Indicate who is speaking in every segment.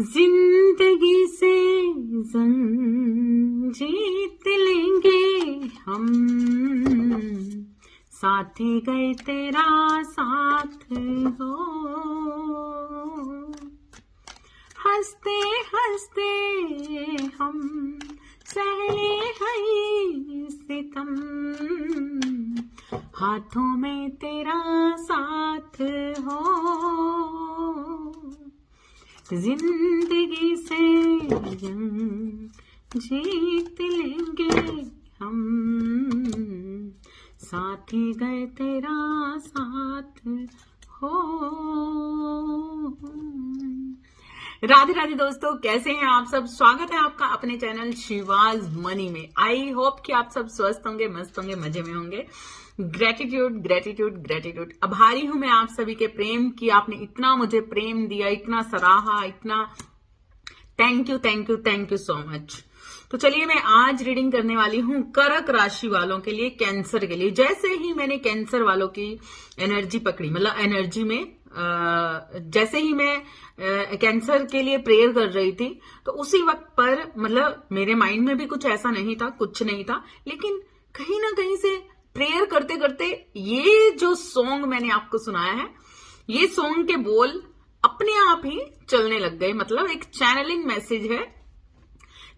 Speaker 1: जिंदगी से जंग जीत लेंगे हम, साथी गए तेरा साथ हो। हंसते हंसते हम सहले हैं सितम, हाथों में तेरा साथ हो। जिंदगी से जंग जीत लेंगे हम, साथी गए तेरा साथ हो। राधे राधे दोस्तों, कैसे हैं आप सब। स्वागत है आपका अपने चैनल शिवाज मनी में। आई होप कि आप सब स्वस्थ होंगे, मस्त होंगे, मजे में होंगे। Gratitude gratitude gratitude. आभारी हूं मैं आप सभी के प्रेम की। आपने इतना मुझे प्रेम दिया, इतना सराहा, इतना thank you thank you thank you so much. तो चलिए मैं आज रीडिंग करने वाली हूं कर्क राशि वालों के लिए, कैंसर के लिए। जैसे ही मैंने कैंसर वालों की एनर्जी पकड़ी, मतलब एनर्जी में जैसे ही मैं कैंसर के लिए प्रेयर कर रही थी, तो उसी वक्त पर मतलब मेरे माइंड में भी कुछ ऐसा नहीं था, कुछ नहीं था, लेकिन कहीं ना कहीं से प्रेयर करते करते ये जो सॉन्ग मैंने आपको सुनाया है, ये सॉन्ग के बोल अपने आप ही चलने लग गए। मतलब एक चैनलिंग मैसेज है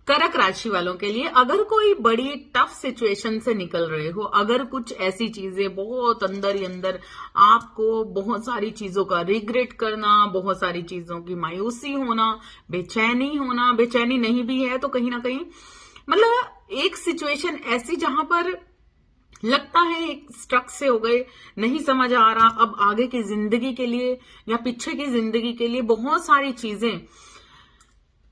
Speaker 1: कर्क राशि वालों के लिए। अगर कोई बड़ी टफ सिचुएशन से निकल रहे हो, अगर कुछ ऐसी चीजें बहुत अंदर ही अंदर आपको बहुत सारी चीजों का रिग्रेट करना, बहुत सारी चीजों की मायूसी होना, बेचैनी होना, बेचैनी नहीं भी है तो कहीं ना कहीं मतलब एक सिचुएशन ऐसी जहां पर लगता है एक स्ट्रक से हो गए, नहीं समझ आ रहा अब आगे की जिंदगी के लिए या पीछे की जिंदगी के लिए, बहुत सारी चीजें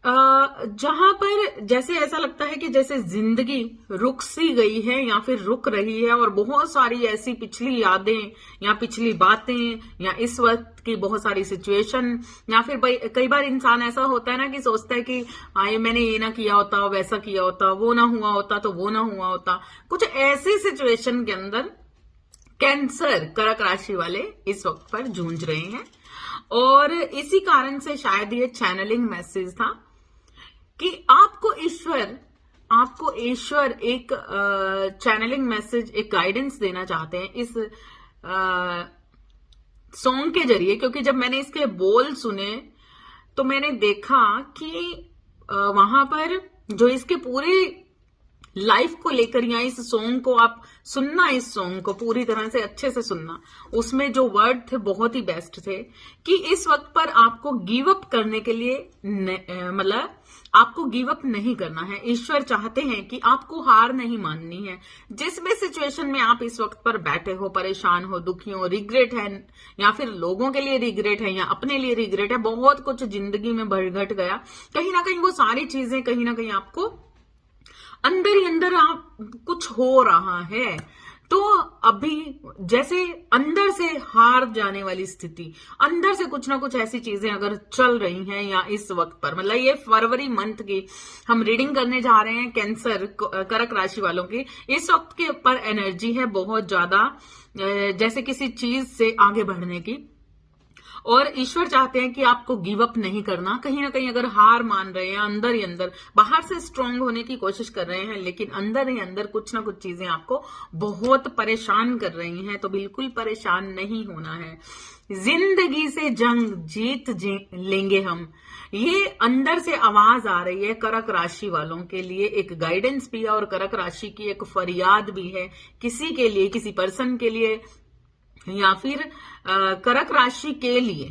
Speaker 1: जहां पर जैसे ऐसा लगता है कि जैसे जिंदगी रुक सी गई है या फिर रुक रही है, और बहुत सारी ऐसी पिछली यादें या पिछली बातें या इस वक्त की बहुत सारी सिचुएशन, या फिर कई बार इंसान ऐसा होता है ना कि सोचता है कि आए मैंने ये ना किया होता, वैसा किया होता, वो ना हुआ होता तो वो ना हुआ होता। कुछ ऐसी सिचुएशन के अंदर कैंसर कर्क राशि वाले इस वक्त पर जूझ रहे हैं, और इसी कारण से शायद ये चैनलिंग मैसेज था कि आपको ईश्वर एक चैनलिंग मैसेज, एक गाइडेंस देना चाहते हैं इस सॉन्ग के जरिए। क्योंकि जब मैंने इसके बोल सुने तो मैंने देखा कि वहां पर जो इसके पूरे लाइफ को लेकर, या इस सॉन्ग को आप सुनना, इस सॉन्ग को पूरी तरह से अच्छे से सुनना, उसमें जो वर्ड थे बहुत ही बेस्ट थे कि इस वक्त पर आपको गिव अप करने के लिए मतलब आपको गिव अप नहीं करना है। ईश्वर चाहते हैं कि आपको हार नहीं माननी है। जिस भी सिचुएशन में आप इस वक्त पर बैठे हो, परेशान हो, दुखी हो, रिग्रेट है, या फिर लोगों के लिए रिग्रेट है या अपने लिए रिग्रेट है, बहुत कुछ जिंदगी में बढ़ घट गया, कहीं ना कहीं वो सारी चीजें कहीं ना कहीं आपको अंदर ही अंदर आप कुछ हो रहा है, तो अभी जैसे अंदर से हार जाने वाली स्थिति, अंदर से कुछ ना कुछ ऐसी चीजें अगर चल रही हैं, या इस वक्त पर मतलब ये फरवरी मंथ की हम रीडिंग करने जा रहे हैं कैंसर कर्क राशि वालों की, इस वक्त के ऊपर एनर्जी है बहुत ज्यादा, जैसे किसी चीज से आगे बढ़ने की। और ईश्वर चाहते हैं कि आपको गिव अप नहीं करना। कहीं ना कहीं अगर हार मान रहे हैं, अंदर ही अंदर, बाहर से स्ट्रांग होने की कोशिश कर रहे हैं, लेकिन अंदर ही अंदर कुछ ना कुछ चीजें आपको बहुत परेशान कर रही हैं, तो बिल्कुल परेशान नहीं होना है। जिंदगी से जंग जीत लेंगे हम, ये अंदर से आवाज आ रही है कर्क राशि वालों के लिए। एक गाइडेंस भी है और कर्क राशि की एक फरियाद भी है किसी के लिए, किसी पर्सन के लिए, या फिर कर्क राशि के लिए।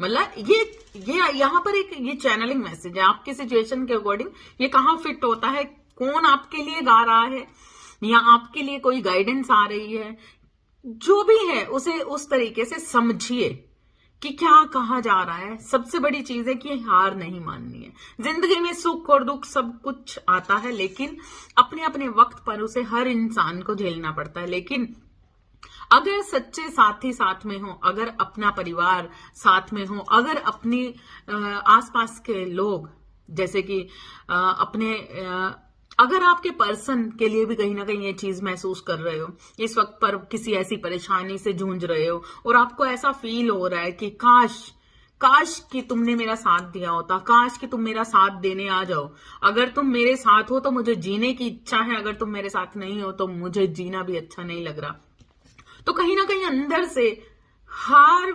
Speaker 1: मतलब ये यहां पर एक ये चैनलिंग मैसेज है आपके सिचुएशन के अकॉर्डिंग। ये कहां फिट होता है, कौन आपके लिए गा रहा है, या आपके लिए कोई गाइडेंस आ रही है, जो भी है उसे उस तरीके से समझिए कि क्या कहा जा रहा है। सबसे बड़ी चीज है कि हार नहीं माननी है। जिंदगी में सुख और दुख सब कुछ आता है, लेकिन अपने अपने वक्त पर उसे हर इंसान को झेलना पड़ता है। लेकिन अगर सच्चे साथी साथ में हो, अगर अपना परिवार साथ में हो, अगर अपनी आसपास के लोग, जैसे कि अपने अगर आपके पर्सन के लिए भी कहीं ना कहीं ये चीज महसूस कर रहे हो, इस वक्त पर किसी ऐसी परेशानी से जूझ रहे हो और आपको ऐसा फील हो रहा है कि काश कि तुमने मेरा साथ दिया होता, काश कि तुम मेरा साथ देने आ जाओ। अगर तुम मेरे साथ हो तो मुझे जीने की इच्छा है, अगर तुम मेरे साथ नहीं हो तो मुझे जीना भी अच्छा नहीं लग रहा। तो कहीं ना कहीं अंदर से हार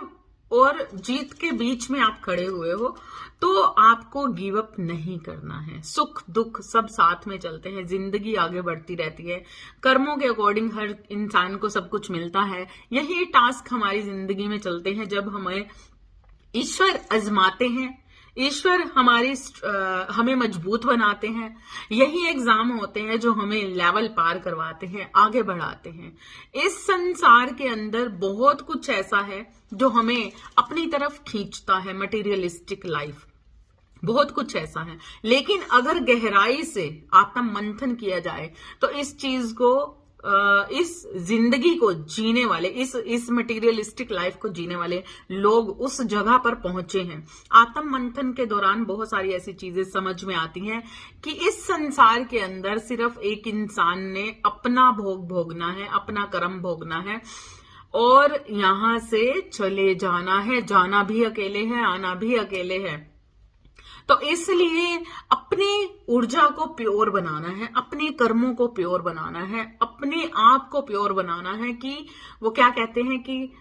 Speaker 1: और जीत के बीच में आप खड़े हुए हो, तो आपको गिव अप नहीं करना है। सुख दुख सब साथ में चलते हैं, जिंदगी आगे बढ़ती रहती है, कर्मों के अकॉर्डिंग हर इंसान को सब कुछ मिलता है। यही टास्क हमारी जिंदगी में चलते हैं जब हमें ईश्वर आजमाते हैं, ईश्वर हमें मजबूत बनाते हैं। यही एग्जाम होते हैं जो हमें लेवल पार करवाते हैं, आगे बढ़ाते हैं। इस संसार के अंदर बहुत कुछ ऐसा है जो हमें अपनी तरफ खींचता है, मटेरियलिस्टिक लाइफ, बहुत कुछ ऐसा है। लेकिन अगर गहराई से आत्म मंथन किया जाए तो इस चीज को, इस जिंदगी को जीने वाले, इस मटेरियलिस्टिक लाइफ को जीने वाले लोग उस जगह पर पहुंचे हैं। आत्म मंथन के दौरान बहुत सारी ऐसी चीजें समझ में आती हैं कि इस संसार के अंदर सिर्फ एक इंसान ने अपना भोग भोगना है, अपना कर्म भोगना है और यहां से चले जाना है। जाना भी अकेले है, आना भी अकेले है। तो इसलिए अपनी ऊर्जा को प्योर बनाना है, अपने कर्मों को प्योर बनाना है, अपने आप को प्योर बनाना है। कि वो क्या कहते हैं कि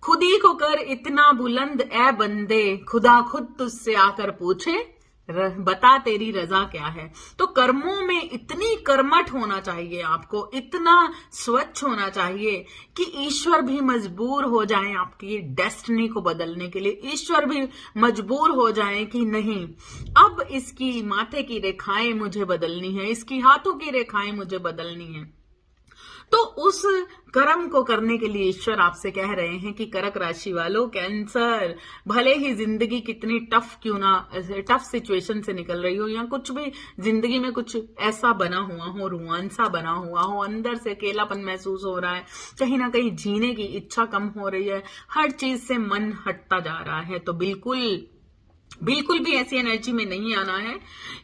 Speaker 1: खुद ही को कर इतना बुलंद ए बंदे, खुदा खुद तुझसे आकर पूछे बता तेरी रजा क्या है। तो कर्मों में इतनी कर्मठ होना चाहिए आपको, इतना स्वच्छ होना चाहिए कि ईश्वर भी मजबूर हो जाए आपकी डेस्टिनी को बदलने के लिए। ईश्वर भी मजबूर हो जाए कि नहीं, अब इसकी माथे की रेखाएं मुझे बदलनी है, इसकी हाथों की रेखाएं मुझे बदलनी है। तो उस कर्म को करने के लिए ईश्वर आपसे कह रहे हैं कि कर्क राशि वालों, कैंसर, भले ही जिंदगी कितनी टफ क्यों ना, टफ सिचुएशन से निकल रही हो या कुछ भी जिंदगी में कुछ ऐसा बना हुआ हो, रुआंसा बना हुआ हो, अंदर से अकेलापन महसूस हो रहा है, कहीं ना कहीं जीने की इच्छा कम हो रही है, हर चीज से मन हटता जा रहा है, तो बिल्कुल भी ऐसी एनर्जी में नहीं आना है।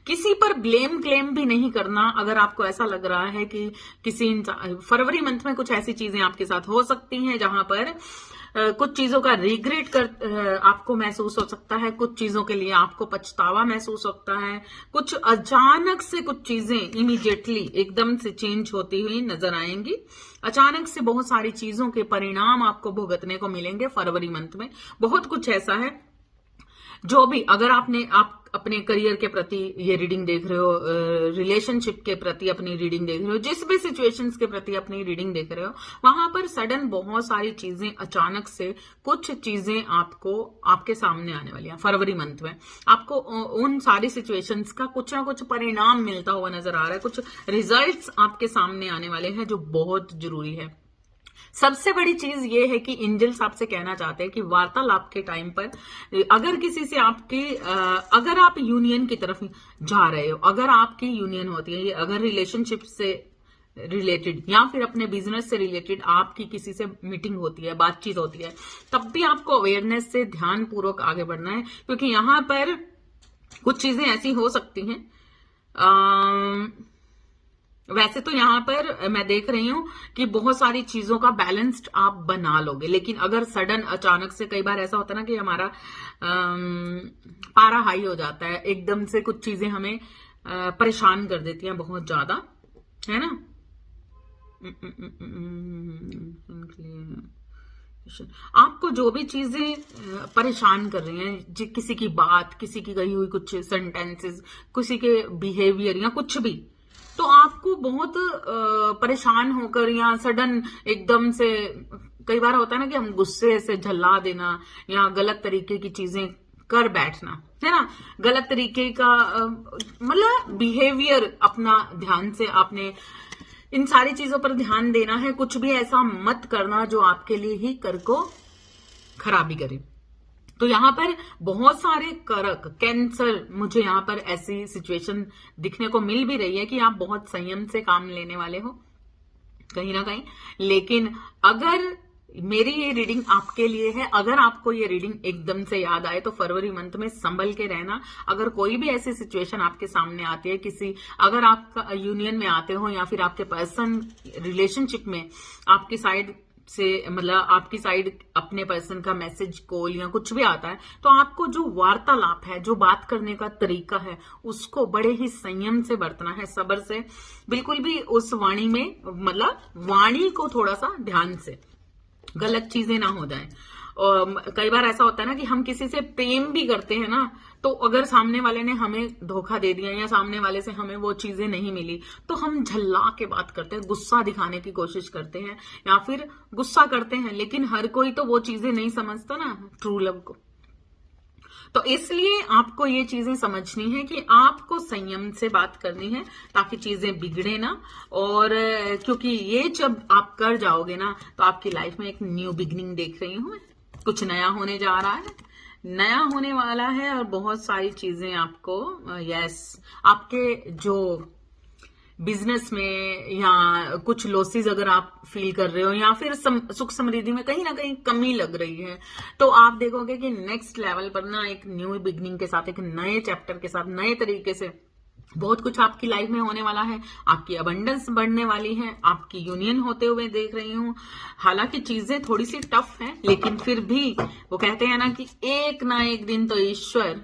Speaker 1: किसी पर ब्लेम क्लेम भी नहीं करना। अगर आपको ऐसा लग रहा है कि फरवरी मंथ में कुछ ऐसी चीजें आपके साथ हो सकती हैं जहां पर कुछ चीजों का रिग्रेट आपको महसूस हो सकता है, कुछ चीजों के लिए आपको पछतावा महसूस होता है, कुछ अचानक से कुछ चीजें इमीडिएटली एकदम से चेंज होती हुई नजर आएंगी। अचानक से बहुत सारी चीजों के परिणाम आपको भुगतने को मिलेंगे फरवरी मंथ में। बहुत कुछ ऐसा है जो भी, अगर आप अपने करियर के प्रति ये रीडिंग देख रहे हो, रिलेशनशिप के प्रति अपनी रीडिंग देख रहे हो, जिस भी सिचुएशंस के प्रति अपनी रीडिंग देख रहे हो, वहां पर सडन बहुत सारी चीजें, अचानक से कुछ चीजें आपके सामने आने वाली हैं फरवरी मंथ में। आपको उन सारी सिचुएशंस का कुछ ना कुछ परिणाम मिलता हुआ नजर आ रहा है, कुछ रिजल्ट्स आपके सामने आने वाले हैं जो बहुत जरूरी है। सबसे बड़ी चीज ये है कि एंजल्स आपसे कहना चाहते हैं कि वार्तालाप के टाइम पर अगर किसी से अगर आप यूनियन की तरफ जा रहे हो, अगर आपकी यूनियन होती है, अगर रिलेशनशिप से रिलेटेड या फिर अपने बिजनेस से रिलेटेड आपकी किसी से मीटिंग होती है, बातचीत होती है, तब भी आपको अवेयरनेस से ध्यान पूर्वक आगे बढ़ना है, क्योंकि यहां पर कुछ चीजें ऐसी हो सकती हैं। वैसे तो यहां पर मैं देख रही हूं कि बहुत सारी चीजों का बैलेंस्ड आप बना लोगे, लेकिन अगर सडन अचानक से, कई बार ऐसा होता है ना कि हमारा पारा हाई हो जाता है, एकदम से कुछ चीजें हमें परेशान कर देती हैं बहुत ज्यादा, है ना। आपको जो भी चीजें परेशान कर रही हैं, किसी की बात, किसी की कही हुई कुछ सेंटेंसेस, किसी के बिहेवियर या कुछ भी, तो आपको बहुत परेशान होकर या सडन एकदम से, कई बार होता है ना कि हम गुस्से से झल्ला देना या गलत तरीके की चीजें कर बैठना, है ना, गलत तरीके का मतलब बिहेवियर, अपना ध्यान से आपने इन सारी चीजों पर ध्यान देना है। कुछ भी ऐसा मत करना जो आपके लिए ही कर को खराबी करे। तो यहां पर बहुत सारे करक, कैंसर, मुझे यहां पर ऐसी सिचुएशन दिखने को मिल भी रही है कि आप बहुत संयम से काम लेने वाले हो कहीं ना कहीं। लेकिन अगर मेरी ये रीडिंग आपके लिए है, अगर आपको ये रीडिंग एकदम से याद आए तो फरवरी मंथ में संभल के रहना। अगर कोई भी ऐसी सिचुएशन आपके सामने आती है, अगर आप यूनियन में आते हो या फिर आपके पर्सन रिलेशनशिप में आपकी साइड से मतलब आपकी साइड अपने पर्सन का मैसेज, कॉल या कुछ भी आता है, तो आपको जो वार्तालाप है, जो बात करने का तरीका है, उसको बड़े ही संयम से बरतना है, सब्र से। बिल्कुल भी उस वाणी में मतलब वाणी को थोड़ा सा ध्यान से, गलत चीजें ना हो जाए। और कई बार ऐसा होता है ना कि हम किसी से प्रेम भी करते हैं ना, तो अगर सामने वाले ने हमें धोखा दे दिया या सामने वाले से हमें वो चीजें नहीं मिली, तो हम झल्ला के बात करते हैं, गुस्सा दिखाने की कोशिश करते हैं या फिर गुस्सा करते हैं। लेकिन हर कोई तो वो चीजें नहीं समझता ना, ट्रू लव को। तो इसलिए आपको ये चीजें समझनी है कि आपको संयम से बात करनी है ताकि चीजें बिगड़े ना। और क्योंकि ये जब आप कर जाओगे ना, तो आपकी लाइफ में एक न्यू बिगिनिंग देख रही हूं, कुछ नया होने जा रहा है, नया होने वाला है। और बहुत सारी चीजें आपको आपके जो बिजनेस में या कुछ लॉसेस अगर आप फील कर रहे हो या फिर सुख समृद्धि में कहीं ना कहीं कमी लग रही है, तो आप देखोगे कि नेक्स्ट लेवल पर ना एक न्यू बिगनिंग के साथ, एक नए चैप्टर के साथ, नए तरीके से बहुत कुछ आपकी लाइफ में होने वाला है। आपकी अबंडेंस बढ़ने वाली है, आपकी यूनियन होते हुए देख रही हूं। हालांकि चीजें थोड़ी सी टफ हैं, लेकिन फिर भी वो कहते हैं ना कि एक ना एक दिन तो ईश्वर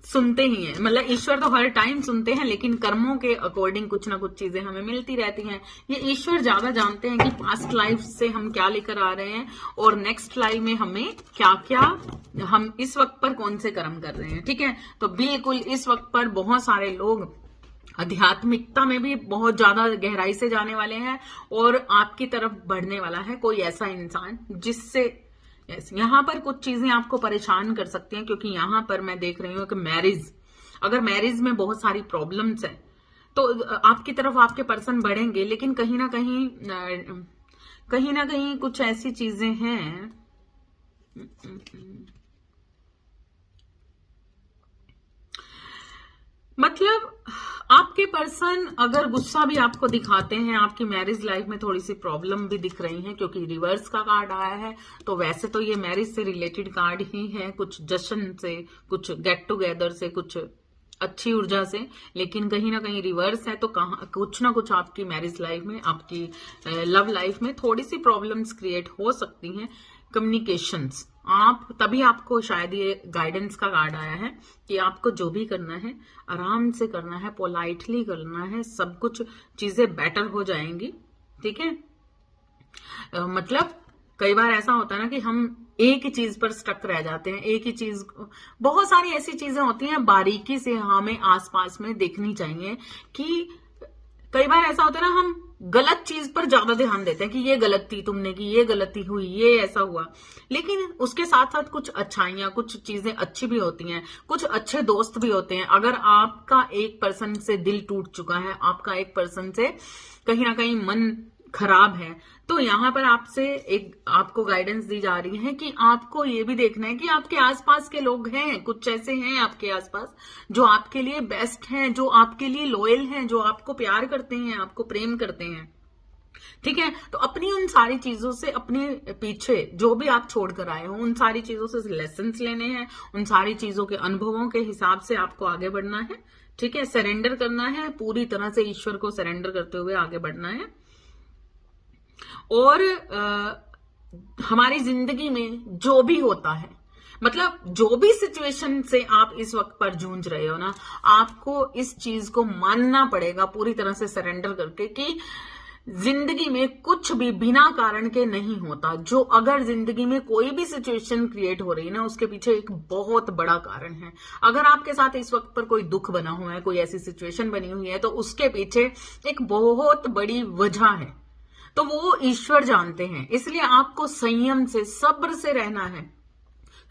Speaker 1: सुनते ही हैं। मतलब ईश्वर तो हर टाइम सुनते हैं, लेकिन कर्मों के अकॉर्डिंग कुछ ना कुछ चीजें हमें मिलती रहती हैं। ये ईश्वर ज्यादा जानते हैं कि पास्ट लाइफ से हम क्या लेकर आ रहे हैं और नेक्स्ट लाइफ में हमें क्या क्या, हम इस वक्त पर कौन से कर्म कर रहे हैं। ठीक है, तो बिल्कुल इस वक्त पर बहुत सारे लोग आध्यात्मिकता में भी बहुत ज्यादा गहराई से जाने वाले हैं और आपकी तरफ बढ़ने वाला है कोई ऐसा इंसान जिससे यहां पर कुछ चीजें आपको परेशान कर सकती हैं। क्योंकि यहां पर मैं देख रही हूं कि अगर मैरिज में बहुत सारी प्रॉब्लम्स है, तो आपकी तरफ आपके पर्सन बढ़ेंगे, लेकिन कहीं ना कहीं कुछ ऐसी चीजें हैं। मतलब आपके पर्सन अगर गुस्सा भी आपको दिखाते हैं, आपकी मैरिज लाइफ में थोड़ी सी प्रॉब्लम भी दिख रही है, क्योंकि रिवर्स का कार्ड आया है। तो वैसे तो ये मैरिज से रिलेटेड कार्ड ही है, कुछ जश्न से, कुछ गेट टुगेदर से, कुछ अच्छी ऊर्जा से, लेकिन कहीं ना कहीं रिवर्स है। तो कुछ ना कुछ आपकी मैरिज लाइफ में, आपकी लव लाइफ में थोड़ी सी प्रॉब्लम्स क्रिएट हो सकती हैं। कम्युनिकेशंस, तभी आपको शायद ये गाइडेंस का कार्ड आया है कि आपको जो भी करना है आराम से करना है, पोलाइटली करना है, सब कुछ चीजें बेटर हो जाएंगी। ठीक है, मतलब कई बार ऐसा होता है ना कि हम एक ही चीज पर स्टक रह जाते हैं, एक ही चीज। बहुत सारी ऐसी चीजें होती हैं बारीकी से हमें आसपास में देखनी चाहिए कि कई बार ऐसा होता है ना, हम गलत चीज पर ज्यादा ध्यान देते हैं कि ये गलती तुमने की, ये गलती हुई, ये ऐसा हुआ। लेकिन उसके साथ साथ कुछ अच्छाइयां, कुछ चीजें अच्छी भी होती हैं, कुछ अच्छे दोस्त भी होते हैं। अगर आपका एक पर्सन से दिल टूट चुका है, आपका एक पर्सन से कहीं ना कहीं मन खराब है, तो यहां पर आपको गाइडेंस दी जा रही है कि आपको ये भी देखना है कि आपके आसपास के लोग हैं, कुछ ऐसे हैं आपके आसपास जो आपके लिए बेस्ट हैं, जो आपके लिए लॉयल हैं, जो आपको प्यार करते हैं, आपको प्रेम करते हैं। ठीक है, तो अपनी उन सारी चीजों से, अपने पीछे जो भी आप छोड़कर आए हो, उन सारी चीजों से लेसन्स लेने हैं, उन सारी चीजों के अनुभवों के हिसाब से आपको आगे बढ़ना है। ठीक है, सरेंडर करना है, पूरी तरह से ईश्वर को सरेंडर करते हुए आगे बढ़ना है। और हमारी जिंदगी में जो भी होता है, मतलब जो भी सिचुएशन से आप इस वक्त पर जूझ रहे हो ना, आपको इस चीज को मानना पड़ेगा पूरी तरह से सरेंडर करके कि जिंदगी में कुछ भी बिना कारण के नहीं होता। जो अगर जिंदगी में कोई भी सिचुएशन क्रिएट हो रही है ना, उसके पीछे एक बहुत बड़ा कारण है। अगर आपके साथ इस वक्त पर कोई दुख बना हुआ है, कोई ऐसी सिचुएशन बनी हुई है, तो उसके पीछे एक बहुत बड़ी वजह है, तो वो ईश्वर जानते हैं। इसलिए आपको संयम से, सब्र से रहना है,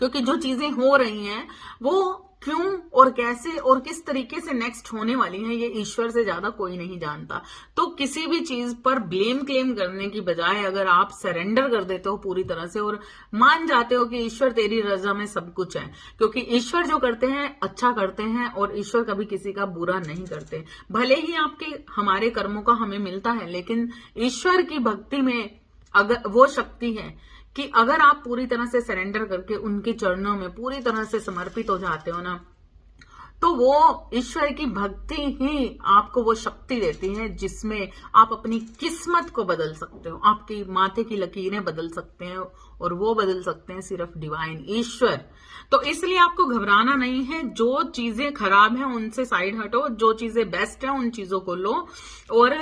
Speaker 1: क्योंकि जो चीजें हो रही हैं वो क्यों और कैसे और किस तरीके से नेक्स्ट होने वाली हैं, ये ईश्वर से ज्यादा कोई नहीं जानता। तो किसी भी चीज पर ब्लेम क्लेम करने की बजाय अगर आप सरेंडर कर देते हो पूरी तरह से और मान जाते हो कि ईश्वर तेरी रजा में सब कुछ है, क्योंकि ईश्वर जो करते हैं अच्छा करते हैं और ईश्वर कभी किसी का बुरा नहीं करते। भले ही हमारे कर्मों का हमें मिलता है, लेकिन ईश्वर की भक्ति में अगर वो शक्ति है कि अगर आप पूरी तरह से सरेंडर करके उनके चरणों में पूरी तरह से समर्पित हो जाते हो ना, तो वो ईश्वर की भक्ति ही आपको वो शक्ति देती है जिसमें आप अपनी किस्मत को बदल सकते हो, आपकी माथे की लकीरें बदल सकते हैं, और वो बदल सकते हैं सिर्फ डिवाइन ईश्वर। तो इसलिए आपको घबराना नहीं है। जो चीजें खराब हैं उनसे साइड हटो, जो चीजें बेस्ट हैं उन चीजों को लो, और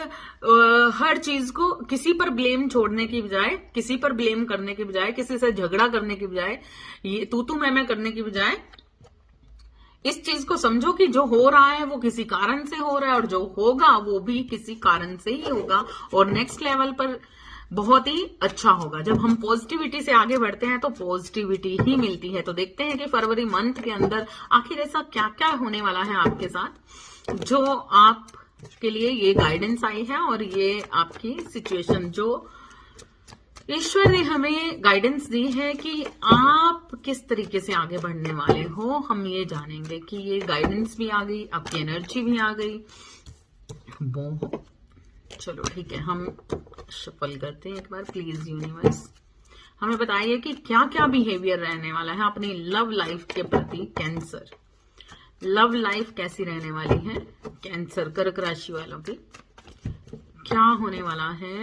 Speaker 1: हर चीज को किसी पर ब्लेम छोड़ने की बजाय, किसी पर ब्लेम करने की बजाय, किसी से झगड़ा करने की बजाय, ये तू मैं करने की बजाय इस चीज को समझो कि जो हो रहा है वो किसी कारण से हो रहा है, और जो होगा वो भी किसी कारण से ही होगा, और नेक्स्ट लेवल पर बहुत ही अच्छा होगा। जब हम पॉजिटिविटी से आगे बढ़ते हैं तो पॉजिटिविटी ही मिलती है। तो देखते हैं कि फरवरी मंथ के अंदर आखिर ऐसा क्या क्या होने वाला है आपके साथ, जो आपके लिए ये गाइडेंस आई है, और ये आपकी सिचुएशन जो ईश्वर ने हमें गाइडेंस दी है कि आप किस तरीके से आगे बढ़ने वाले हो, हम ये जानेंगे कि ये गाइडेंस भी आ गई, आपकी एनर्जी भी आ गई। चलो ठीक है, हम शफल करते हैं एक बार। प्लीज यूनिवर्स हमें बताइए कि क्या क्या बिहेवियर रहने वाला है अपनी लव लाइफ के प्रति। कैंसर, लव लाइफ कैसी रहने वाली है कैंसर, कर्क राशि वालों की क्या होने वाला है,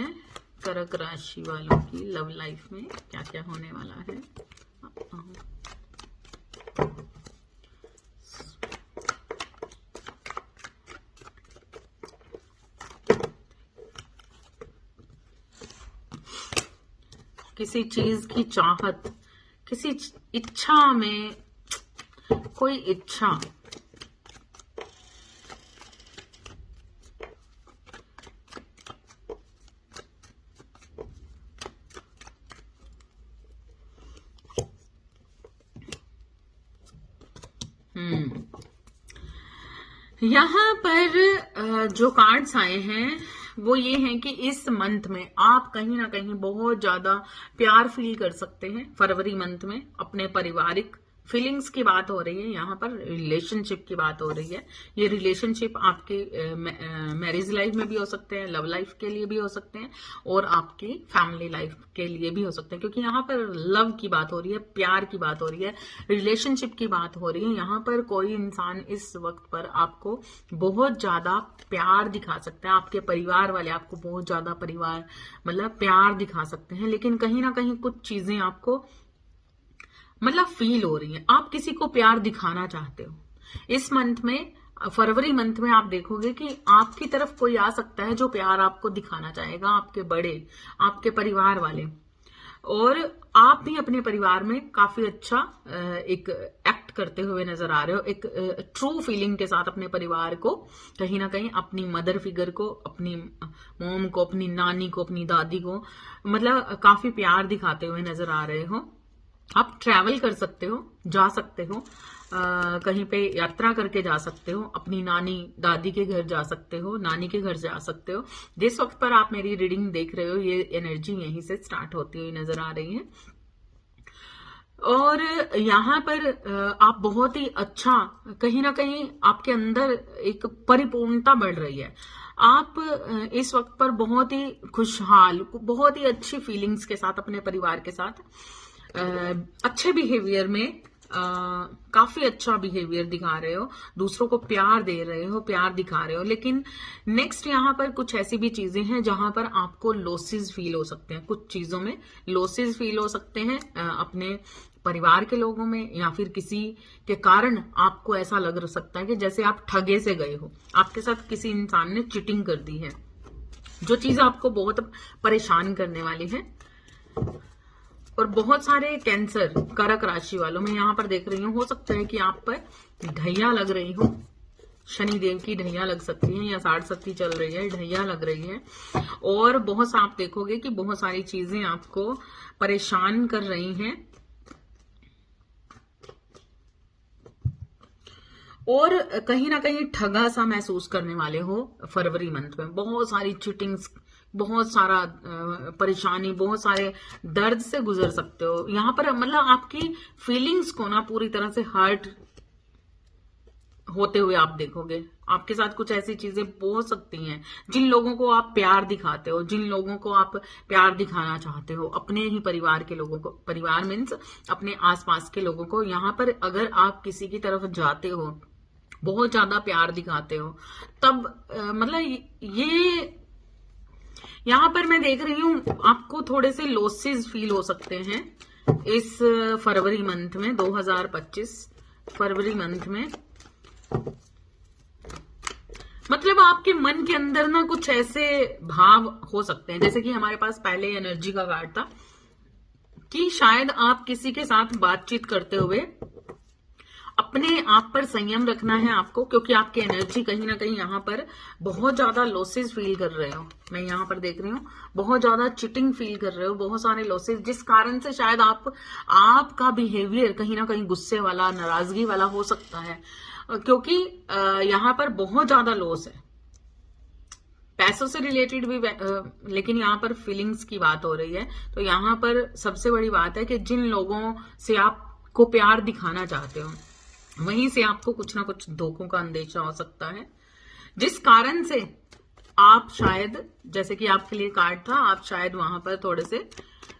Speaker 1: कर्क राशि वालों की लव लाइफ में क्या क्या होने वाला है। किसी चीज की चाहत, किसी इच्छा में कोई इच्छा, यहाँ पर जो कार्ड्स आए हैं वो ये हैं कि इस मंथ में आप कहीं ना कहीं बहुत ज्यादा प्यार फील कर सकते हैं। फरवरी मंथ में अपने पारिवारिक फीलिंग्स की बात हो रही है, यहाँ पर रिलेशनशिप की बात हो रही है। ये रिलेशनशिप आपके मैरिज लाइफ में भी हो सकते हैं, लव लाइफ के लिए भी हो सकते हैं, और आपकी फैमिली लाइफ के लिए भी हो सकते हैं, क्योंकि यहाँ पर लव की बात हो रही है, प्यार की बात हो रही है, रिलेशनशिप की बात हो रही है। यहाँ पर कोई इंसान इस वक्त पर आपको बहुत ज्यादा प्यार दिखा सकता है, आपके परिवार वाले आपको बहुत ज्यादा परिवार मतलब प्यार दिखा सकते हैं, लेकिन कहीं ना कहीं कुछ चीजें आपको मतलब फील हो रही है, आप किसी को प्यार दिखाना चाहते हो। इस मंथ में, फरवरी मंथ में आप देखोगे कि आपकी तरफ कोई आ सकता है जो प्यार आपको दिखाना चाहेगा, आपके बड़े, आपके परिवार वाले, और आप भी अपने परिवार में काफी अच्छा एक एक्ट करते हुए नजर आ रहे हो, एक ट्रू फीलिंग के साथ अपने परिवार को, कहीं ना कहीं अपनी मदर फिगर को, अपनी मॉम को, अपनी नानी को, अपनी दादी को मतलब काफी प्यार दिखाते हुए नजर आ रहे हो। आप ट्रैवल कर सकते हो, जा सकते हो, कहीं पे यात्रा करके जा सकते हो, अपनी नानी दादी के घर जा सकते हो, नानी के घर जा सकते हो। जिस वक्त पर आप मेरी रीडिंग देख रहे हो ये एनर्जी यहीं से स्टार्ट होती हुई नजर आ रही है, और यहाँ पर आप बहुत ही अच्छा, कहीं ना कहीं आपके अंदर एक परिपूर्णता बढ़ रही है। आप इस वक्त पर बहुत ही खुशहाल, बहुत ही अच्छी फीलिंग्स के साथ अपने परिवार के साथ अच्छे बिहेवियर में काफी अच्छा बिहेवियर दिखा रहे हो, दूसरों को प्यार दे रहे हो, प्यार दिखा रहे हो। लेकिन नेक्स्ट यहाँ पर कुछ ऐसी भी चीजें हैं जहां पर आपको लॉसेस फील हो सकते हैं, कुछ चीजों में लॉसेस फील हो सकते हैं अपने परिवार के लोगों में, या फिर किसी के कारण आपको ऐसा लग सकता है कि जैसे आप ठगे से गए हो, आपके साथ किसी इंसान ने चीटिंग कर दी है, जो चीज आपको बहुत परेशान करने वाली है। और बहुत सारे कैंसर, कर्क राशि वालों में यहाँ पर देख रही हूँ, हो सकता है कि आप पर ढैया लग रही हो, शनि देव की ढैया लग सकती है, या 60 शक्ति चल रही है, ढैया लग रही है, और बहुत सा आप देखोगे कि बहुत सारी चीजें आपको परेशान कर रही हैं, और कहीं ना कहीं ठगा सा महसूस करने वाले हो। फरवरी मंथ में बहुत सारी चीटिंग्स, बहुत सारा परेशानी, बहुत सारे दर्द से गुजर सकते हो। यहाँ पर मतलब आपकी फीलिंग्स को ना पूरी तरह से हर्ट होते हुए आप देखोगे। आपके साथ कुछ ऐसी चीजें हो सकती हैं, जिन लोगों को आप प्यार दिखाते हो, जिन लोगों को आप प्यार दिखाना चाहते हो, अपने ही परिवार के लोगों को, परिवार मीन्स अपने आसपास के लोगों को, यहाँ पर अगर आप किसी की तरफ जाते हो बहुत ज्यादा प्यार दिखाते हो, तब मतलब ये यहां पर मैं देख रही हूं आपको थोड़े से लॉसेस फील हो सकते हैं इस फरवरी मंथ में, 2025 फरवरी मंथ में। मतलब आपके मन के अंदर ना कुछ ऐसे भाव हो सकते हैं, जैसे कि हमारे पास पहले एनर्जी का कार्ड था कि शायद आप किसी के साथ बातचीत करते हुए अपने आप पर संयम रखना है आपको, क्योंकि आपकी एनर्जी कहीं ना कहीं यहाँ पर बहुत ज्यादा लॉसेस फील कर रहे हो। मैं यहाँ पर देख रही हूँ बहुत ज्यादा चिटिंग फील कर रहे हो, बहुत सारे लॉसेस, जिस कारण से शायद आपका बिहेवियर कहीं ना कहीं गुस्से वाला, नाराजगी वाला हो सकता है, क्योंकि यहाँ पर बहुत ज्यादा लॉस है, पैसों से रिलेटेड भी, लेकिन यहाँ पर फीलिंग्स की बात हो रही है। तो यहाँ पर सबसे बड़ी बात है कि जिन लोगों से आपको प्यार दिखाना चाहते हो वहीं से आपको कुछ ना कुछ धोखों का अंदेशा हो सकता है, जिस कारण से आप शायद, जैसे कि आपके लिए कार्ड था, आप शायद वहां पर थोड़े से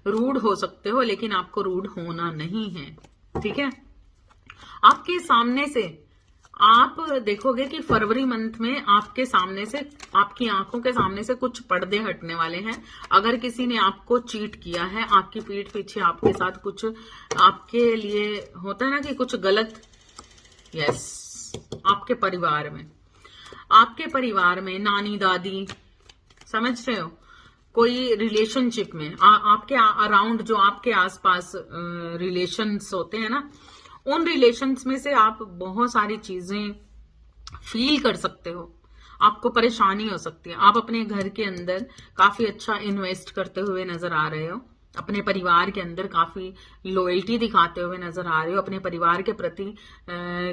Speaker 1: रूड हो सकते हो, लेकिन आपको रूड होना नहीं है, ठीक है। आपके सामने से आप देखोगे कि फरवरी मंथ में आपके सामने से, आपकी आंखों के सामने से कुछ पर्दे हटने वाले हैं। अगर किसी ने आपको चीट किया है, आपकी पीठ पीछे आपके साथ कुछ, आपके लिए होता है ना कि कुछ गलत, यस, आपके परिवार में नानी दादी, समझ रहे हो, कोई रिलेशनशिप में आपके अराउंड, जो आपके आसपास रिलेशंस होते हैं ना, उन रिलेशंस में से आप बहुत सारी चीजें फील कर सकते हो, आपको परेशानी हो सकती है। आप अपने घर के अंदर काफी अच्छा इन्वेस्ट करते हुए नजर आ रहे हो, अपने परिवार के अंदर काफी लॉयल्टी दिखाते हुए नजर आ रहे हो, अपने परिवार के प्रति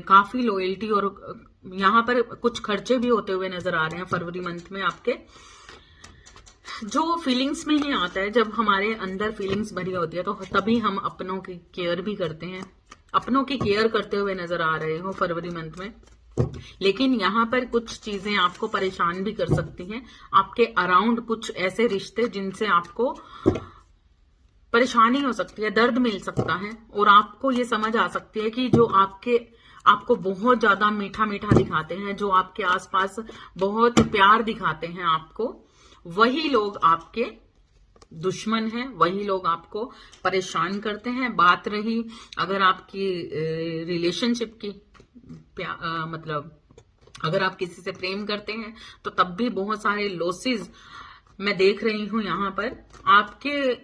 Speaker 1: काफी लॉयल्टी, और यहाँ पर कुछ खर्चे भी होते हुए नजर आ रहे हैं फरवरी मंथ में आपके। जो फीलिंग्स में ही आता है, जब हमारे अंदर फीलिंग्स भरी होती है तो तभी हम अपनों की केयर भी करते हैं, अपनों की केयर करते हुए नजर आ रहे हो फरवरी मंथ में। लेकिन यहाँ पर कुछ चीजें आपको परेशान भी कर सकती हैं, आपके अराउंड कुछ ऐसे रिश्ते जिनसे आपको परेशानी हो सकती है, दर्द मिल सकता है, और आपको ये समझ आ सकती है कि जो आपको बहुत ज्यादा मीठा मीठा दिखाते हैं, जो आपके आसपास बहुत प्यार दिखाते हैं आपको, वही लोग आपके दुश्मन हैं, वही लोग आपको परेशान करते हैं। बात रही अगर आपकी रिलेशनशिप की, मतलब अगर आप किसी से प्रेम करते हैं तो तब भी बहुत सारे लॉसेस मैं देख रही हूं यहाँ पर, आपके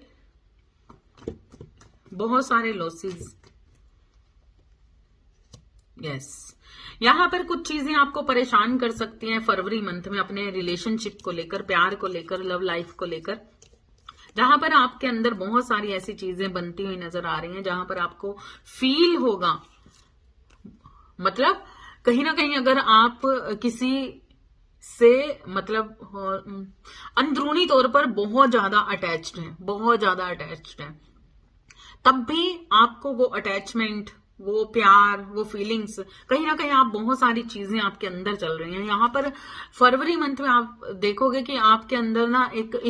Speaker 1: बहुत सारे लॉसेस, यस। यहाँ पर कुछ चीजें आपको परेशान कर सकती हैं फरवरी मंथ में, अपने रिलेशनशिप को लेकर, प्यार को लेकर, लव लाइफ को लेकर, जहां पर आपके अंदर बहुत सारी ऐसी चीजें बनती हुई नजर आ रही हैं, जहां पर आपको फील होगा, मतलब कहीं ना कहीं अगर आप किसी से मतलब अंदरूनी तौर पर बहुत ज्यादा अटैच्ड हैं, बहुत ज्यादा अटैच्ड हैं, तब भी आपको वो अटैचमेंट, वो प्यार, वो फीलिंग्स, कहीं ना कहीं आप बहुत सारी चीजें आपके अंदर चल रही हैं। यहाँ पर फरवरी मंथ में आप देखोगे कि आपके अंदर ना एक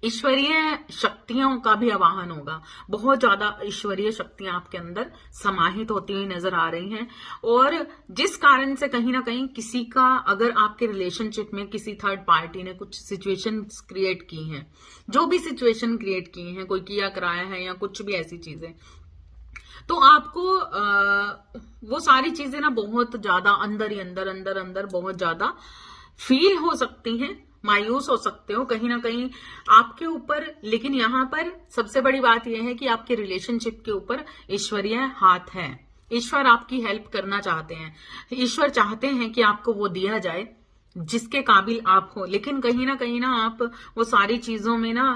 Speaker 1: ईश्वरीय शक्तियों का भी आवाहन होगा, बहुत ज्यादा ईश्वरीय शक्तियां आपके अंदर समाहित होती हुई नजर आ रही हैं, और जिस कारण से कहीं ना कहीं किसी का, अगर आपके रिलेशनशिप में किसी थर्ड पार्टी ने कुछ सिचुएशंस क्रिएट की हैं, जो भी सिचुएशन क्रिएट की हैं, कोई किया कराया है या कुछ भी ऐसी चीजें, तो आपको वो सारी चीजें ना बहुत ज्यादा अंदर ही अंदर बहुत ज्यादा फील हो सकती हैं, मायूस हो सकते हो कहीं ना कहीं आपके ऊपर। लेकिन यहाँ पर सबसे बड़ी बात यह है कि आपके रिलेशनशिप के ऊपर ईश्वरीय हाथ है, ईश्वर आपकी हेल्प करना चाहते हैं, ईश्वर चाहते हैं कि आपको वो दिया जाए जिसके काबिल आप हो। लेकिन कहीं ना आप वो सारी चीजों में ना,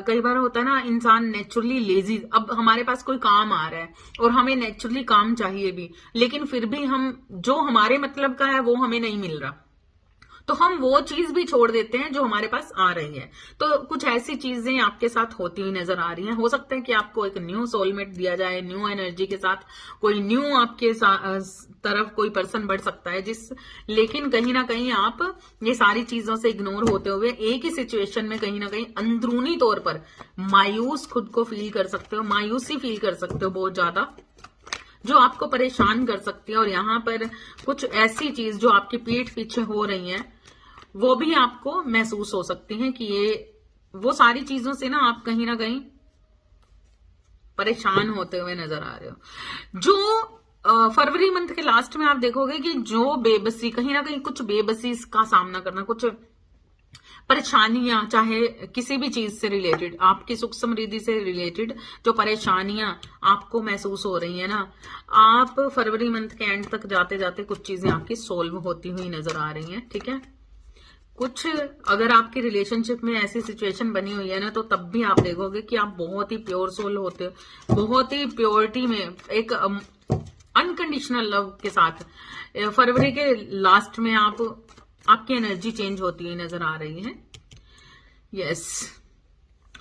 Speaker 1: कई बार होता है ना, इंसान नेचुरली लेजी, अब हमारे पास कोई काम आ रहा है और हमें नेचुरली काम चाहिए भी, लेकिन फिर भी हम जो हमारे मतलब का है वो हमें नहीं मिल रहा, तो हम वो चीज भी छोड़ देते हैं जो हमारे पास आ रही है। तो कुछ ऐसी चीजें आपके साथ होती हुई नजर आ रही हैं। हो सकता है कि आपको एक न्यू सोलमेट दिया जाए, न्यू एनर्जी के साथ कोई न्यू आपके तरफ कोई पर्सन बढ़ सकता है, लेकिन कहीं ना कहीं आप ये सारी चीजों से इग्नोर होते हुए एक ही सिचुएशन में कहीं ना कहीं अंदरूनी तौर पर मायूस खुद को फील कर सकते हो, मायूसी फील कर सकते हो बहुत ज्यादा, जो आपको परेशान कर सकती है। और यहाँ पर कुछ ऐसी चीज जो आपकी पीठ पीछे हो रही है वो भी आपको महसूस हो सकती है कि ये वो सारी चीजों से ना आप कहीं ना कहीं परेशान होते हुए नजर आ रहे हो। जो फरवरी मंथ के लास्ट में आप देखोगे कि जो बेबसी, कहीं ना कहीं कुछ बेबसी का सामना करना, कुछ परेशानियां, चाहे किसी भी चीज से रिलेटेड, आपकी सुख समृद्धि से रिलेटेड जो परेशानियां आपको महसूस हो रही है ना, आप फरवरी मंथ के एंड तक जाते जाते कुछ चीजें आपकी सोल्व होती हुई नजर आ रही हैं। ठीक है, कुछ अगर आपकी रिलेशनशिप में ऐसी सिचुएशन बनी हुई है ना, तो तब भी आप देखोगे कि आप बहुत ही प्योर सोल होते हो, बहुत ही प्योरिटी में, एक अनकंडीशनल लव के साथ फरवरी के लास्ट में आपकी एनर्जी चेंज होती हुई नजर आ रही है। यस,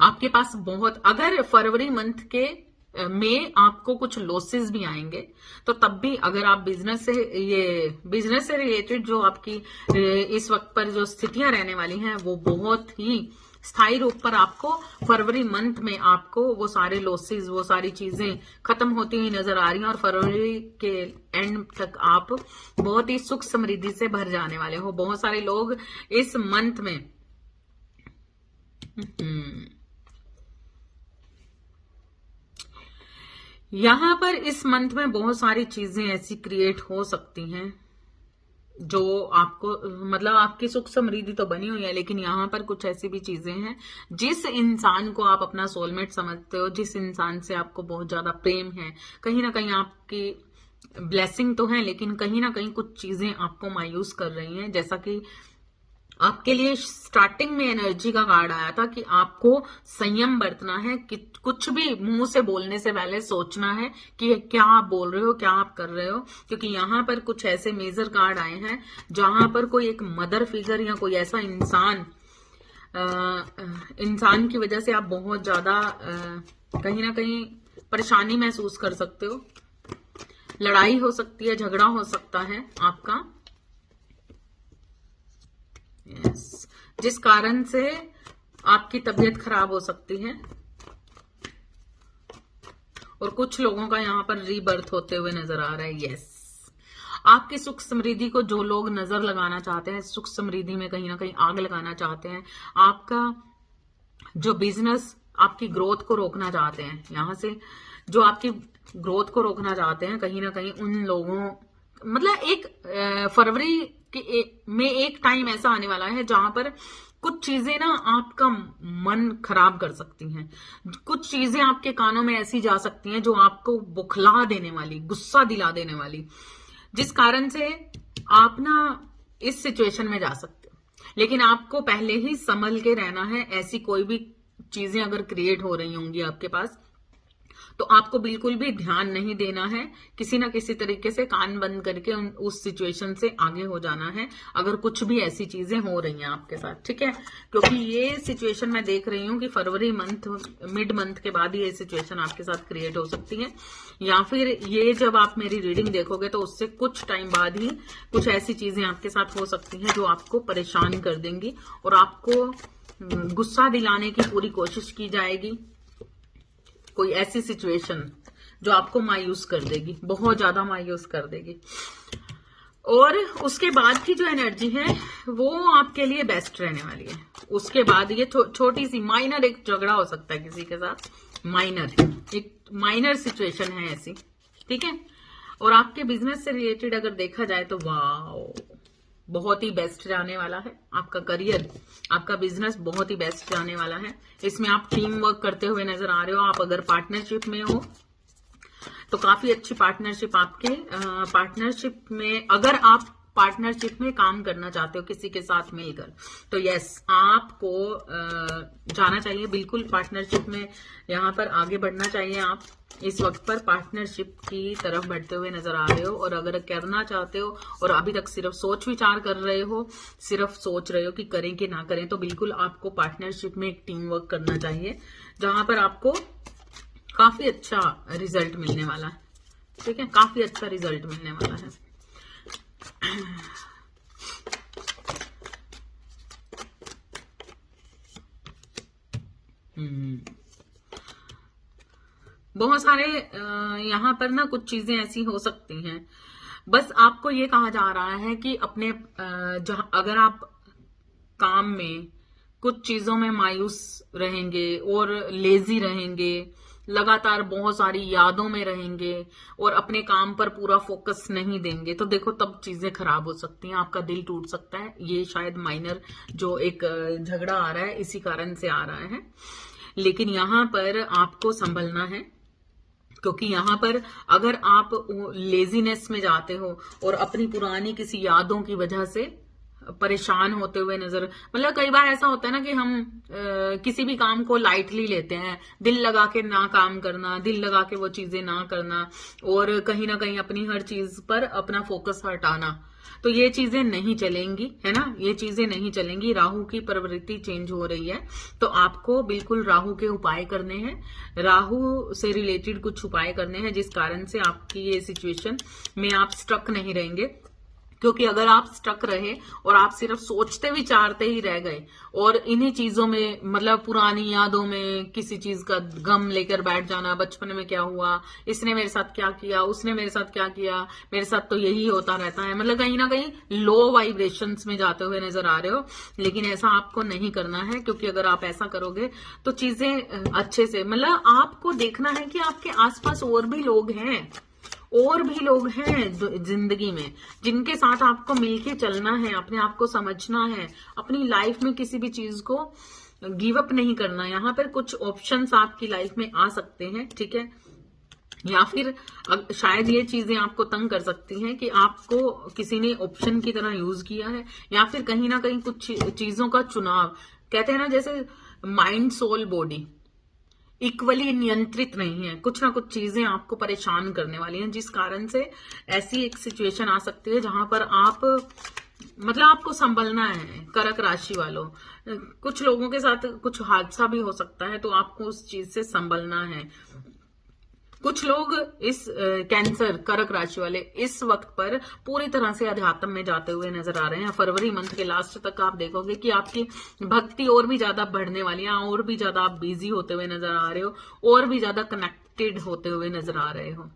Speaker 1: आपके पास बहुत, अगर फरवरी मंथ के में आपको कुछ लॉसेस भी आएंगे तो तब भी, अगर आप बिजनेस से रिलेटेड जो आपकी इस वक्त पर जो स्थितियां रहने वाली हैं वो बहुत ही स्थायी रूप पर आपको फरवरी मंथ में आपको वो सारे लॉसेस, वो सारी चीजें खत्म होती हुई नजर आ रही हैं और फरवरी के एंड तक आप बहुत ही सुख समृद्धि से भर जाने वाले हो। बहुत सारे लोग इस मंथ में यहां पर इस मंथ में बहुत सारी चीजें ऐसी क्रिएट हो सकती हैं जो आपको, मतलब आपकी सुख समृद्धि तो बनी हुई है, लेकिन यहाँ पर कुछ ऐसी भी चीजें हैं, जिस इंसान को आप अपना सोलमेट समझते हो, जिस इंसान से आपको बहुत ज्यादा प्रेम है, कहीं ना कहीं आपकी ब्लेसिंग तो है, लेकिन कहीं ना कहीं कुछ चीजें आपको मायूस कर रही हैं। जैसा कि आपके लिए स्टार्टिंग में एनर्जी का कार्ड आया था कि आपको संयम बरतना है, कि कुछ भी मुंह से बोलने से पहले सोचना है कि क्या आप बोल रहे हो, क्या आप कर रहे हो, क्योंकि यहाँ पर कुछ ऐसे मेजर कार्ड आए हैं जहां पर कोई एक मदर फिगर या कोई ऐसा इंसान की वजह से आप बहुत ज्यादा कहीं ना कहीं परेशानी महसूस कर सकते हो। लड़ाई हो सकती है, झगड़ा हो सकता है आपका, यस, जिस कारण से आपकी तबीयत खराब हो सकती है। और कुछ लोगों का यहाँ पर रीबर्थ होते हुए नजर आ रहा है। यस, आपकी सुख समृद्धि को जो लोग नजर लगाना चाहते हैं, सुख समृद्धि में कहीं ना कहीं आग लगाना चाहते हैं, आपका जो बिजनेस, आपकी ग्रोथ को रोकना चाहते हैं, यहां से जो आपकी ग्रोथ को रोकना चाहते हैं, कहीं ना कहीं उन लोगों, मतलब एक फरवरी में एक टाइम ऐसा आने वाला है जहां पर कुछ चीजें ना आपका मन खराब कर सकती हैं, कुछ चीजें आपके कानों में ऐसी जा सकती हैं जो आपको बुखला देने वाली, गुस्सा दिला देने वाली, जिस कारण से आप ना इस सिचुएशन में जा सकते हो। लेकिन आपको पहले ही संभल के रहना है। ऐसी कोई भी चीजें अगर क्रिएट हो रही होंगी आपके पास, तो आपको बिल्कुल भी ध्यान नहीं देना है, किसी ना किसी तरीके से कान बंद करके उस सिचुएशन से आगे हो जाना है, अगर कुछ भी ऐसी चीजें हो रही हैं आपके साथ। ठीक है, क्योंकि ये सिचुएशन मैं देख रही हूँ कि फरवरी मंथ, मिड मंथ के बाद ये सिचुएशन आपके साथ क्रिएट हो सकती है, या फिर ये जब आप मेरी रीडिंग देखोगे तो उससे कुछ टाइम बाद ही कुछ ऐसी चीजें आपके साथ हो सकती हैं जो आपको परेशान कर देंगी और आपको गुस्सा दिलाने की पूरी कोशिश की जाएगी। कोई ऐसी सिचुएशन जो आपको मायूस कर देगी, बहुत ज्यादा मायूस कर देगी। और उसके बाद की जो एनर्जी है वो आपके लिए बेस्ट रहने वाली है। उसके बाद ये छोटी सी माइनर एक झगड़ा हो सकता है किसी के साथ, एक माइनर सिचुएशन है ऐसी। ठीक है, और आपके बिजनेस से रिलेटेड अगर देखा जाए तो वाओ, बहुत ही बेस्ट जाने वाला है आपका करियर, आपका बिजनेस बहुत ही बेस्ट जाने वाला है। इसमें आप टीम वर्क करते हुए नजर आ रहे हो। आप अगर पार्टनरशिप में हो तो काफी अच्छी पार्टनरशिप आपके पार्टनरशिप में, अगर आप पार्टनरशिप में काम करना चाहते हो किसी के साथ मिलकर, तो यस, आपको जाना चाहिए बिल्कुल पार्टनरशिप में, यहाँ पर आगे बढ़ना चाहिए। आप इस वक्त पर पार्टनरशिप की तरफ बढ़ते हुए नजर आ रहे हो, और अगर करना चाहते हो और अभी तक सिर्फ सोच विचार कर रहे हो, सिर्फ सोच रहे हो कि करें कि ना करें, तो बिल्कुल आपको पार्टनरशिप में एक टीम वर्क करना चाहिए, जहां पर आपको काफी अच्छा रिजल्ट मिलने वाला है। ठीक है, काफी अच्छा रिजल्ट मिलने वाला है। बहुत सारे यहाँ पर ना कुछ चीजें ऐसी हो सकती हैं। बस आपको ये कहा जा रहा है कि अपने जहां अगर आप काम में कुछ चीजों में मायूस रहेंगे और लेजी रहेंगे, लगातार बहुत सारी यादों में रहेंगे और अपने काम पर पूरा फोकस नहीं देंगे, तो देखो तब चीजें खराब हो सकती हैं, आपका दिल टूट सकता है। ये शायद माइनर जो एक झगड़ा आ रहा है इसी कारण से आ रहा है। लेकिन यहाँ पर आपको संभलना है, क्योंकि यहाँ पर अगर आप लेजीनेस में जाते हो और अपनी पुरानी किसी यादों की वजह से परेशान होते हुए नजर, मतलब कई बार ऐसा होता है ना कि हम किसी भी काम को लाइटली लेते हैं, दिल लगा के ना काम करना, दिल लगा के वो चीजें ना करना और कहीं ना कहीं अपनी हर चीज पर अपना फोकस हटाना, तो ये चीजें नहीं चलेंगी, है ना, ये चीजें नहीं चलेंगी। राहु की प्रवृत्ति चेंज हो रही है, तो आपको बिल्कुल राहु के उपाय करने हैं, राहु से रिलेटेड कुछ उपाय करने हैं, जिस कारण से आपकी ये सिचुएशन में आप स्ट्रक नहीं रहेंगे। क्योंकि अगर आप स्टक रहे और आप सिर्फ सोचते विचारते ही रह गए और इन्हीं चीजों में, मतलब पुरानी यादों में किसी चीज का गम लेकर बैठ जाना, बचपन में क्या हुआ, इसने मेरे साथ क्या किया, उसने मेरे साथ क्या किया, मेरे साथ तो यही होता रहता है, मतलब कहीं ना कहीं लो वाइब्रेशंस में जाते हुए नजर आ रहे हो। लेकिन ऐसा आपको नहीं करना है, क्योंकि अगर आप ऐसा करोगे तो चीजें अच्छे से, मतलब आपको देखना है कि आपके आसपास और भी लोग हैं, और भी लोग हैं जिंदगी में जिनके साथ आपको मिलके चलना है, अपने आप को समझना है, अपनी लाइफ में किसी भी चीज को गिव अप नहीं करना। यहाँ पर कुछ ऑप्शंस आपकी लाइफ में आ सकते हैं, ठीक है, या फिर शायद ये चीजें आपको तंग कर सकती हैं कि आपको किसी ने ऑप्शन की तरह यूज किया है, या फिर कहीं ना कहीं कुछ चीजों का चुनाव, कहते हैं ना जैसे माइंड सोल बॉडी इक्वली नियंत्रित नहीं है, कुछ ना कुछ चीजें आपको परेशान करने वाली हैं, जिस कारण से ऐसी एक सिचुएशन आ सकती है जहां पर आप, मतलब आपको संभलना है। कर्क राशि वालों, कुछ लोगों के साथ कुछ हादसा भी हो सकता है, तो आपको उस चीज से संभलना है। कुछ लोग इस कैंसर कर्क राशि वाले इस वक्त पर पूरी तरह से अध्यात्म में जाते हुए नजर आ रहे हैं। फरवरी मंथ के लास्ट तक आप देखोगे कि आपकी भक्ति और भी ज्यादा बढ़ने वाली है, और भी ज्यादा आप बिजी होते हुए नजर आ रहे हो, और भी ज्यादा कनेक्टेड होते हुए नजर आ रहे हो।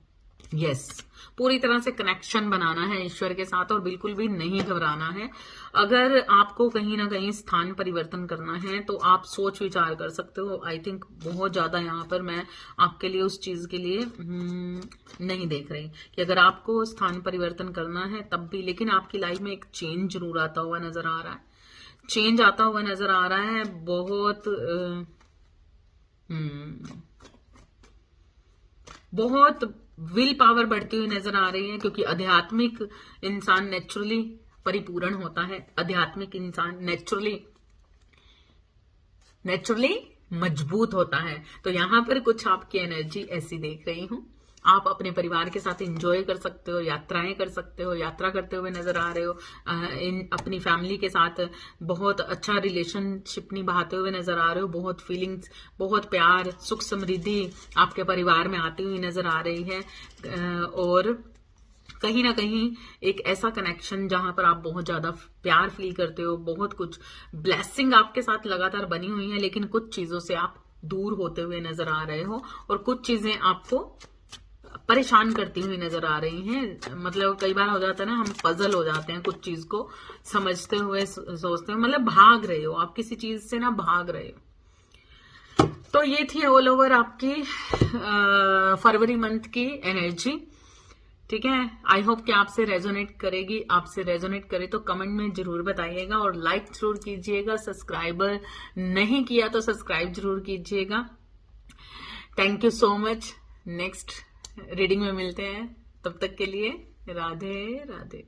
Speaker 1: यस, पूरी तरह से कनेक्शन बनाना है ईश्वर के साथ और बिल्कुल भी नहीं घबराना है। अगर आपको कहीं ना कहीं स्थान परिवर्तन करना है तो आप सोच विचार कर सकते हो। आई थिंक बहुत ज्यादा यहाँ पर मैं आपके लिए उस चीज के लिए नहीं देख रही कि अगर आपको स्थान परिवर्तन करना है तब भी, लेकिन आपकी लाइफ में एक चेंज जरूर आता हुआ नजर आ रहा है, चेंज आता हुआ नजर आ रहा है। बहुत विल पावर बढ़ती हुई नजर आ रही है, क्योंकि आध्यात्मिक इंसान नेचुरली परिपूर्ण होता है, आध्यात्मिक इंसान नेचुरली मजबूत होता है। तो यहां पर कुछ आपकी एनर्जी ऐसी देख रही हूं। आप अपने परिवार के साथ एंजॉय कर सकते हो, यात्राएं कर सकते हो, यात्रा करते हुए नजर आ रहे हो, अपनी फैमिली के साथ बहुत अच्छा रिलेशनशिप निभाते हुए नजर आ रहे हो, बहुत फीलिंग्स, बहुत प्यार, सुख समृद्धि आपके परिवार में आती हुई नजर आ रही है। और कहीं ना कहीं एक ऐसा कनेक्शन जहां पर आप बहुत ज्यादा प्यार फील करते हो, बहुत कुछ ब्लेसिंग आपके साथ लगातार बनी हुई है, लेकिन कुछ चीजों से आप दूर होते हुए नजर आ रहे हो और कुछ चीजें आपको परेशान करती हुई नजर आ रही हैं। मतलब कई बार हो जाता है ना, हम पजल हो जाते हैं कुछ चीज को समझते हुए, सोचते हुए, मतलब भाग रहे हो आप किसी चीज से ना, भाग रहे हो। तो ये थी ऑल ओवर आपकी फरवरी मंथ की एनर्जी, ठीक है। आई होप कि आपसे रेजोनेट करेगी, आपसे रेजोनेट करे तो कमेंट में जरूर बताइएगा और लाइक जरूर कीजिएगा। सब्सक्राइबर नहीं किया तो सब्सक्राइब जरूर कीजिएगा। Thank you so much. Next reading में मिलते हैं, तब तक के लिए राधे राधे।